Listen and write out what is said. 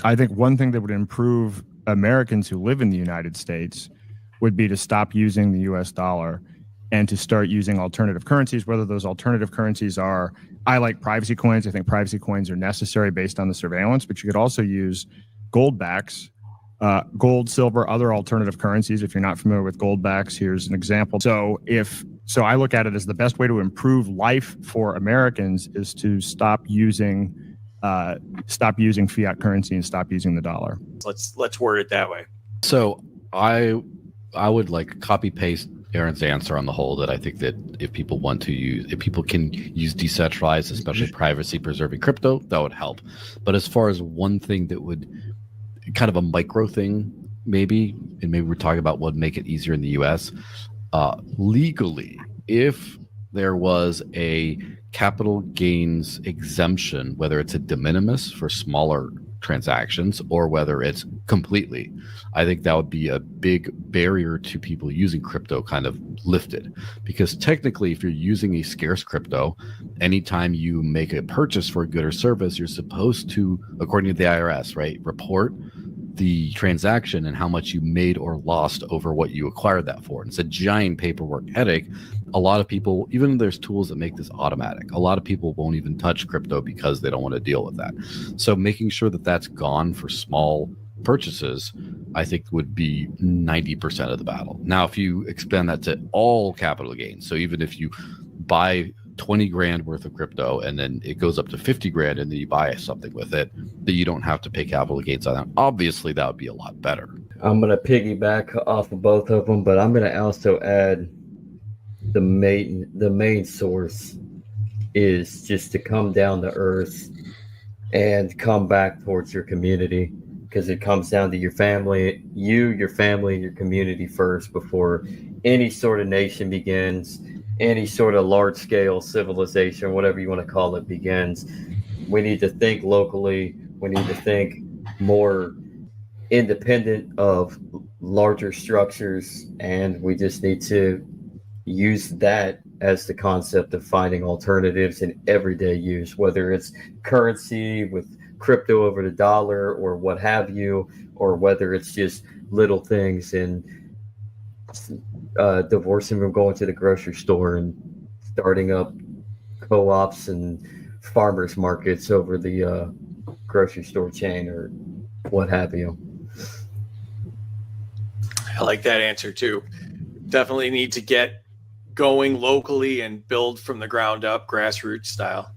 I think one thing that would improve Americans who live in the United States would be to stop using the US dollar and to start using alternative currencies, whether those alternative currencies are, I like privacy coins. I think privacy coins are necessary based on the surveillance, but you could also use gold backs, gold, silver, other alternative currencies. If you're not familiar with gold backs, here's an example. So I look at it as the best way to improve life for Americans is to stop using fiat currency and stop using the dollar. Let's word it that way. So I would like copy paste Aaron's answer on the whole, that I think that if people can use decentralized, especially privacy preserving crypto, that would help. But as far as one thing that would kind of a micro thing, maybe we're talking about what would make it easier in the US, legally, if there was a capital gains exemption, whether it's a de minimis for smaller transactions or whether it's completely, I think that would be a big barrier to people using crypto kind of lifted. Because technically, if you're using a scarce crypto, anytime you make a purchase for a good or service, you're supposed to, according to the IRS, right, report the transaction and how much you made or lost over what you acquired that for. And it's a giant paperwork headache. A lot of people, even there's tools that make this automatic, a lot of people won't even touch crypto because they don't want to deal with that. So making sure that that's gone for small purchases, I think would be 90% of the battle. Now, if you expand that to all capital gains, so even if you buy 20 grand worth of crypto and then it goes up to 50 grand and then you buy something with it, that you don't have to pay capital gains on that. Obviously, that would be a lot better. I'm going to piggyback off of both of them, but I'm going to also add the main source is just to come down to earth and come back towards your community, because it comes down to your family, your family, your community first before any sort of nation begins. Any sort of large-scale civilization, whatever you want to call it, begins. We need to think locally. We need to think more independent of larger structures, and we just need to use that as the concept of finding alternatives in everyday use, whether it's currency with crypto over the dollar or what have you, or whether it's just little things in divorcing from going to the grocery store and starting up co-ops and farmers markets over the grocery store chain or what have you. I like that answer too. Definitely need to get going locally and build from the ground up, grassroots style.